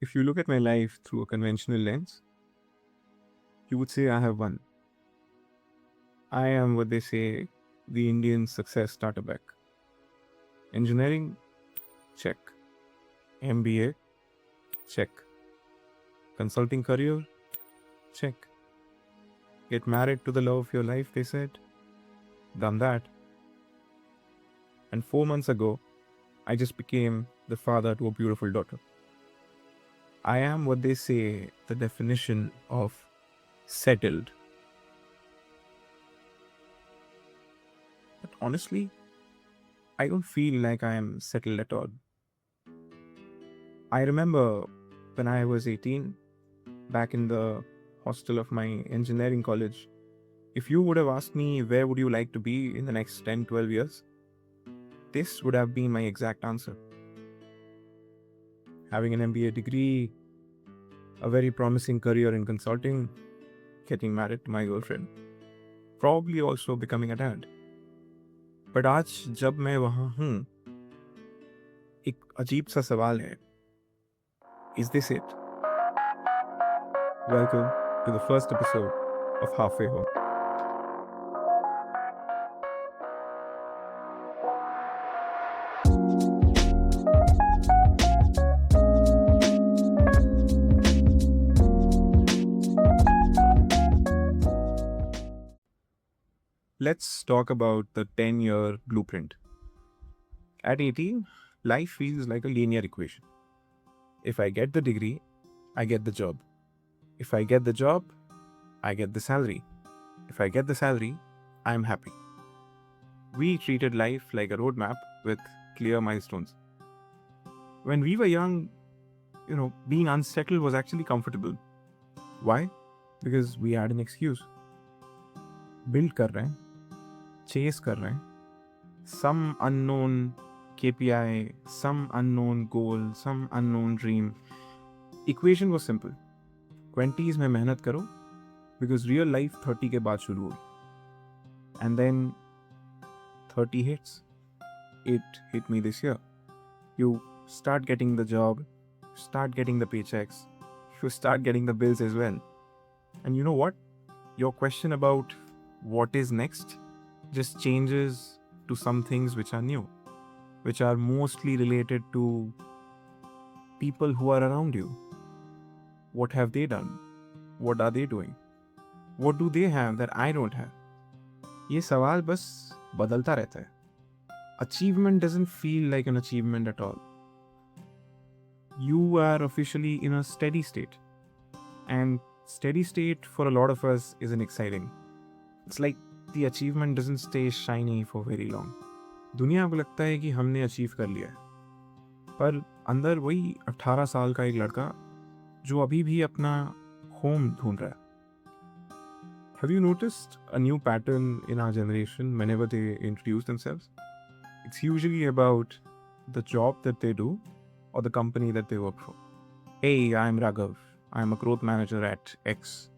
If you look at my life through a conventional lens, you would say I have won. I am what they say the Indian success starter pack. Engineering, check. MBA, check. Consulting career, check. Get married to the love of your life, they said. Done that. And 4 months ago, I just became the father to a beautiful daughter. I am what they say the definition of settled. But honestly, I don't feel like I am settled at all. I remember when I was 18, back in the hostel of my engineering college, if you would have asked me where would you like to be in the next 10, 12 years, this would have been my exact answer. Having an MBA degree, a very promising career in consulting, getting married to my girlfriend, probably also becoming a dad. But आज जब मैं वहाँ हूँ, एक अजीब सा सवाल है. Is this it? Welcome to the first episode of Halfway Home. Let's talk about the 10-year blueprint. At 18, life feels like a linear equation. If I get the degree, I get the job. If I get the job, I get the salary. If I get the salary, I'm happy. We treated life like a roadmap with clear milestones. When we were young, being unsettled was actually comfortable. Why? Because we had an excuse. Build कर रहे हैं, chase कर रहे हैं, some unknown KPI, some unknown goal, some unknown dream. Equation was simple. 20s में मेहनत करो because real life 30 के बाद शुरू हुई. And then 30 hits. It hit me this year. You start getting the job, start getting the paychecks, you start getting the bills as well. And you know what? Your question about what is next just changes to some things which are new, which are mostly related to people who are around you. What have they done? What are they doing? What do they have that I don't have? ये सवाल बस बदलता रहता है. Achievement doesn't feel like an achievement at all. You are officially in a steady state. And steady state for a lot of us isn't exciting. It's like the achievement doesn't stay shiny for very long. दुनिया को लगता है कि हमने achieve कर लिया है, पर अंदर वही 18 साल का एक लड़का जो अभी भी अपना होम ढूंढ रहा है. Have you noticed a new pattern in our generation whenever they introduce themselves? It's usually about the job that they do or the company that they work for. Hey, I'm Raghav. I'm a growth manager at X.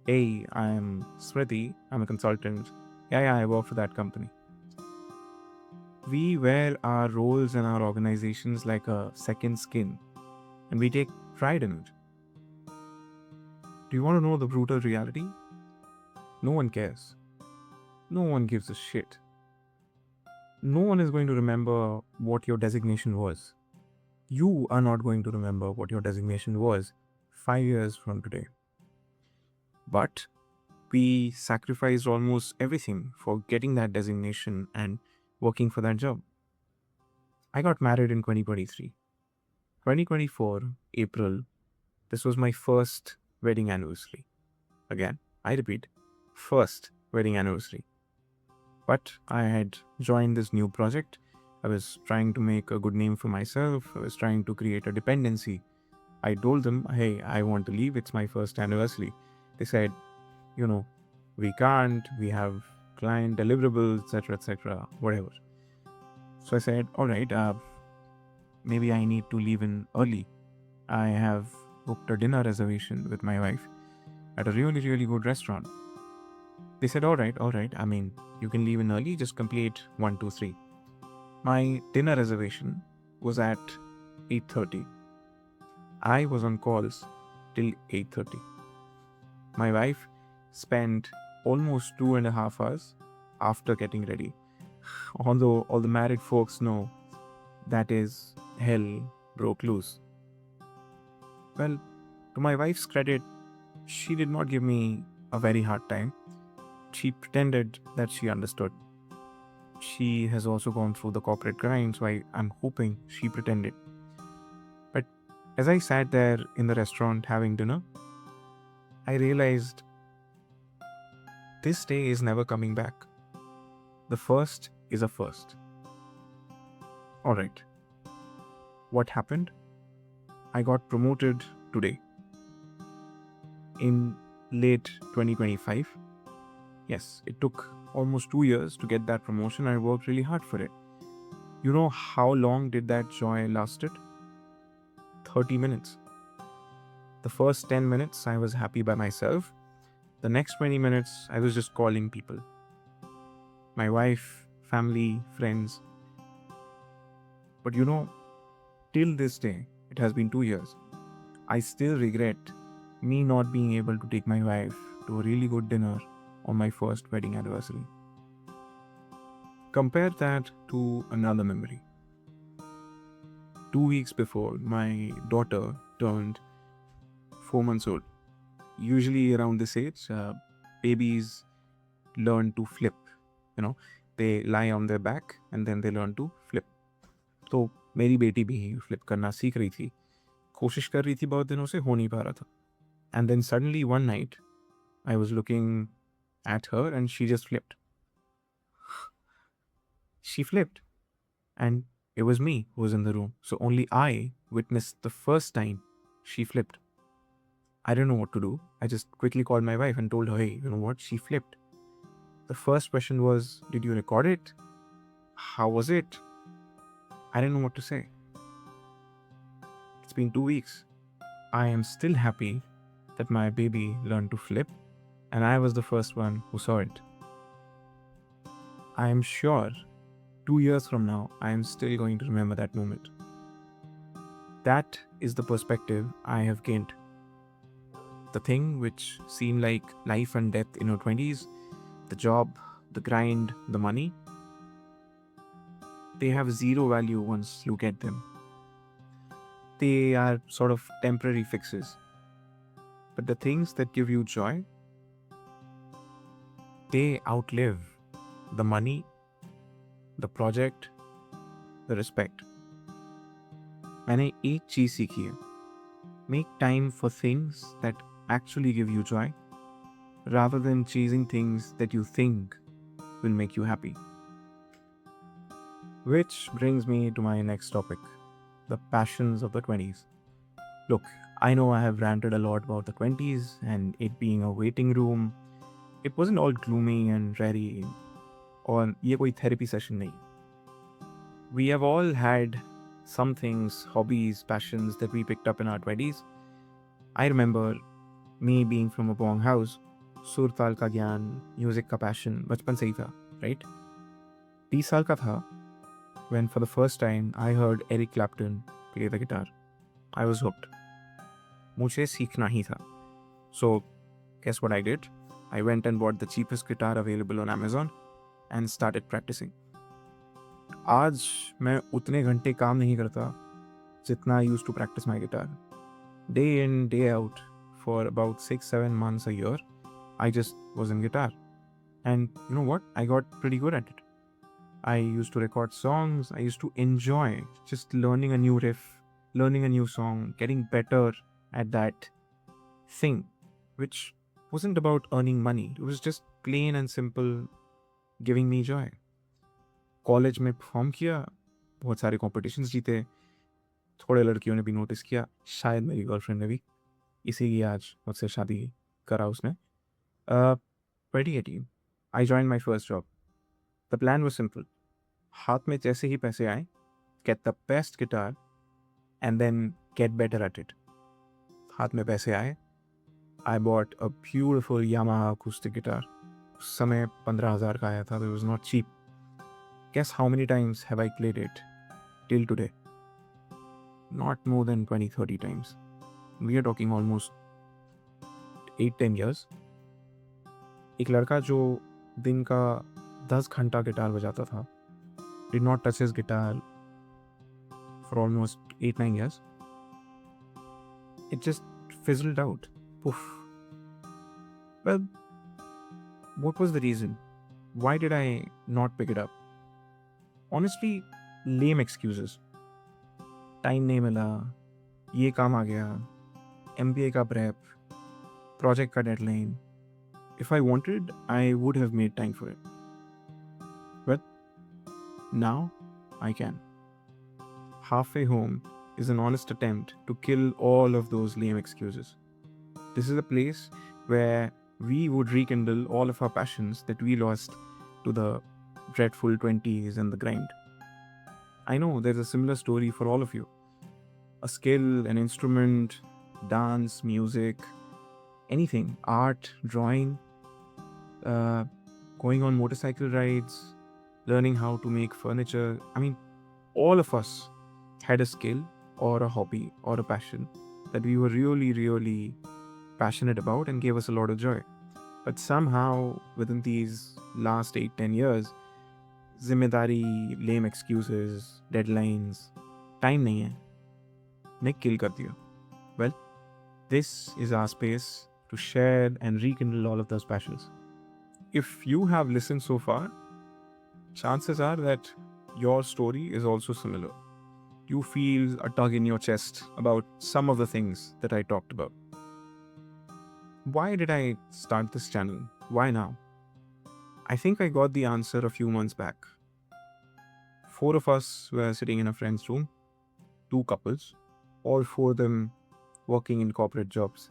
Hey, I'm Smriti. I'm a consultant. Yeah, I work for that company. We wear our roles and our organizations like a second skin, and we take pride in it. Do you want to know the brutal reality? No one cares. No one gives a shit. No one is going to remember what your designation was. You are not going to remember what your designation was 5 years from today. But we sacrificed almost everything for getting that designation and working for that job. I got married in 2023. 2024, April, this was my first wedding anniversary. Again, I repeat, first wedding anniversary. But I had joined this new project. I was trying to make a good name for myself. I was trying to create a dependency. I told them, hey, I want to leave. It's my first anniversary. They said, we can't. We have client deliverables, etc., whatever. So I said, all right, maybe I need to leave in early. I have booked a dinner reservation with my wife at a really, really good restaurant. They said, all right. I mean, you can leave in early, just complete 1, 2, 3. My dinner reservation was at 8:30. I was on calls till 8:30. My wife spent almost 2.5 hours after getting ready. Although all the married folks know that is hell broke loose. Well, to my wife's credit, she did not give me a very hard time. She pretended that she understood. She has also gone through the corporate grind, so I'm hoping she pretended. But as I sat there in the restaurant having dinner, I realized this day is never coming back. The first is a first. Alright. What happened? I got promoted today. In late 2025. Yes, it took almost 2 years to get that promotion. I worked really hard for it. You know how long did that joy lasted? 30 minutes. The first 10 minutes I was happy by myself. The next 20 minutes I was just calling people. My wife, family, friends. But you know, till this day, it has been 2 years, I still regret me not being able to take my wife to a really good dinner on my first wedding anniversary. Compare that to another memory. 2 weeks before, my daughter turned 4 months old. Usually around this age, babies learn to flip. They lie on their back and then they learn to flip. तो मेरी बेटी भी flip करना सीख रही थी, कोशिश कर रही थी बहुत दिनों से, हो नहीं पा रहा था. And then suddenly one night, I was looking at her and she just flipped. She flipped. And it was me who was in the room. So only I witnessed the first time she flipped. I didn't know what to do. I just quickly called my wife and told her, hey, you know what? She flipped. The first question was, did you record it? How was it? I didn't know what to say. It's been 2 weeks. I am still happy that my baby learned to flip and I was the first one who saw it. I am sure 2 years from now, I am still going to remember that moment. That is the perspective I have gained. The thing which seemed like life and death in your 20s, the job, the grind, the money, they have zero value once you get them. They are sort of temporary fixes. But the things that give you joy, they outlive the money, the project, the respect. मैंने एक चीज सीखी है. Make time for things that actually give you joy rather than chasing things that you think will make you happy. Which brings me to my next topic, the passions of the 20s. Look, I know I have ranted a lot about the 20s and it being a waiting room. It wasn't all gloomy and dreary, और ये कोई therapy session नहीं. We have all had some things, hobbies, passions that we picked up in our 20s. I remember me being from a Bong house, सुर ताल का ज्ञान, music का passion बचपन से ही था, राइट? 30 साल का था when for the first time I heard Eric Clapton play the guitar. I was hooked. मुझे सीखना ही था. So, guess what I did? I went and bought the cheapest guitar available on Amazon and started practicing. आज मैं उतने घंटे काम नहीं करता जितना I used to practice my guitar. Day in, day out, for about 6-7 months a year, I just was in guitar. And you know what? I got pretty good at it. I used to record songs. I used to enjoy just learning a new riff, learning a new song, getting better at that thing, which wasn't about earning money. It was just plain and simple giving me joy. College में perform किया, बहुत सारे competitions जीते, थोड़े लड़कियों ने भी notice किया, शायद मेरी गर्लफ्रेंड ने भी, इसीलिए आज मुझसे शादी करा उसने. 2018, I joined my first job. The plan was simple. हाथ में जैसे ही पैसे आए, get the best guitar and then get better at it. हाथ में पैसे आए, I bought a beautiful Yamaha acoustic guitar. उस समय 15,000 का आया था, so it was not cheap. Guess how many times have I played it till today? Not more than 20-30 times. we are talking almost 8-10 years. एक लड़का जो दिन का 10 घंटा गिटार बजाता था did not touch his guitar for almost 8-9 years. It just fizzled out. Poof. Well, what was the reason? Why did I not pick it up? Honestly, lame excuses. Time नहीं मिला, ये काम आ गया, MBA का prep, project का deadline. If I wanted, I would have made time for it. But now I can. Halfway Home is an honest attempt to kill all of those lame excuses. This is a place where we would rekindle all of our passions that we lost to the dreadful 20s and the grind. I know there's a similar story for all of you. A skill, an instrument, dance, music, anything, art, drawing, going on motorcycle rides, learning how to make furniture. I mean, all of us had a skill or a hobby or a passion that we were really, really passionate about and gave us a lot of joy. But somehow, within these last 8-10 years, जिम्मेदारी, lame excuses, deadlines, time नहीं है, ने kill कर दिया. Well, this is our space to share and rekindle all of those passions. If you have listened so far, chances are that your story is also similar. You feel a tug in your chest about some of the things that I talked about. Why did I start this channel? Why now? I think I got the answer a few months back. 4 of us were sitting in a friend's room, 2 couples, all 4 of them working in corporate jobs.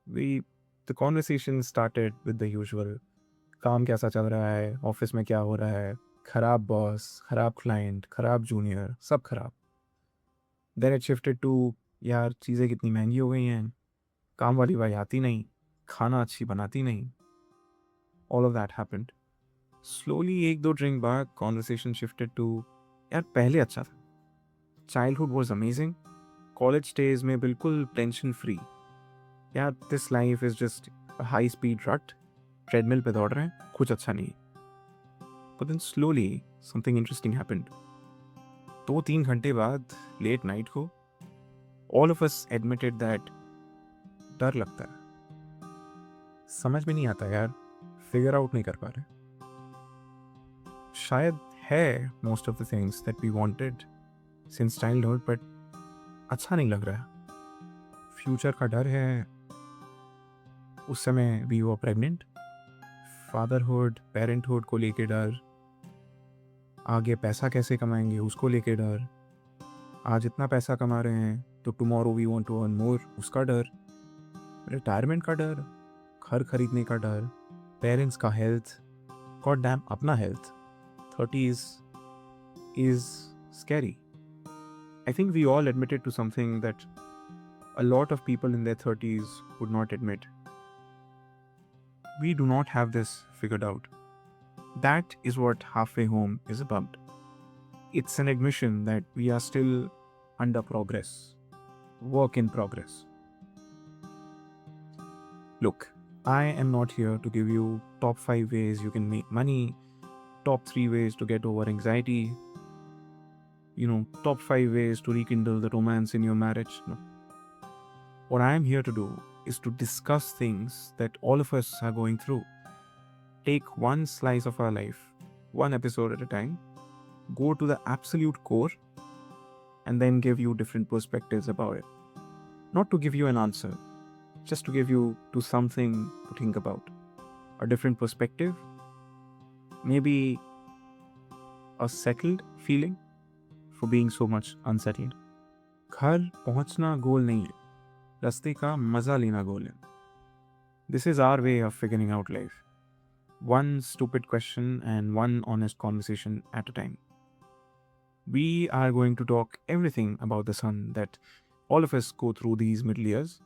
The conversation started with the usual. काम कैसा चल रहा है, office में क्या हो रहा है, खराब बॉस, खराब क्लाइंट, खराब जूनियर, सब खराब. Then it shifted to यार चीज़ें कितनी महंगी हो गई हैं, काम वाली भाई आती नहीं, खाना अच्छी बनाती नहीं. All of that happened. Slowly 1-2 drink बाद conversation shifted to यार पहले अच्छा था. Childhood was amazing. College days में बिल्कुल tension free. यार this life is just a high speed rut. Treadmill पे दौड़ रहे हैं, कुछ अच्छा नहीं. But then slowly something interesting happened. 2-3 घंटे बाद late night को all of us admitted that डर लगता है, समझ में नहीं आता यार, figure out नहीं कर पा रहे. शायद है most of the things that we wanted since childhood, but अच्छा नहीं लग रहा. फ्यूचर का डर है. उस समय we were pregnant. Fatherhood, parenthood को लेके डर. आगे पैसा कैसे कमाएंगे उसको लेके डर. आज इतना पैसा कमा रहे हैं तो tomorrow we want to earn more, उसका डर. रिटायरमेंट का डर, घर खरीदने का डर, पेरेंट्स का हेल्थ, गॉड डैम अपना health. 30s is scary. I think we all admitted to something that a lot of people in their 30s would not admit. We do not have this figured out. That is what Halfway Home is about. It's an admission that we are still under progress, work in progress. Look, I am not here to give you top 5 ways you can make money, top 3 ways to get over anxiety, top 5 ways to rekindle the romance in your marriage. No. What I am here to do is to discuss things that all of us are going through. Take one slice of our life, one episode at a time, go to the absolute core, and then give you different perspectives about it. Not to give you an answer, just to give you to something to think about. A different perspective, maybe a settled feeling for being so much unsettled. घर पहुंचना गोल नहीं है, रास्ते का मजा लेना गोल है. This is our way of figuring out life. One stupid question and one honest conversation at a time. We are going to talk everything about the sun that all of us go through these middle years.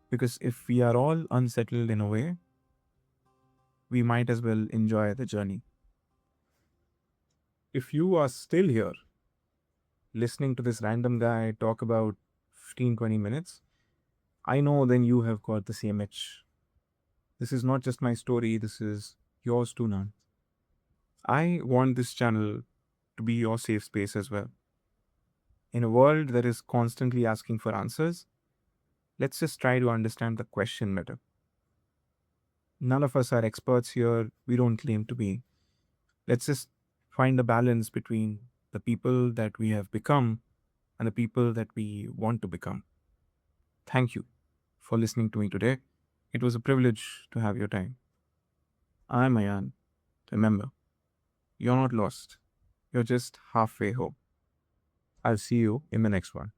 Because if we are all unsettled in a way, we might as well enjoy the journey. If you are still here, listening to this random guy talk about 15-20 minutes, I know then you have got the same itch. This is not just my story, this is yours too, Nan. I want this channel to be your safe space as well. In a world that is constantly asking for answers, let's just try to understand the question better. None of us are experts here, we don't claim to be. Let's just find a balance between the people that we have become and the people that we want to become. Thank you for listening to me today. It was a privilege to have your time. I'm Ayan. Remember, you're not lost. You're just halfway home. I'll see you in the next one.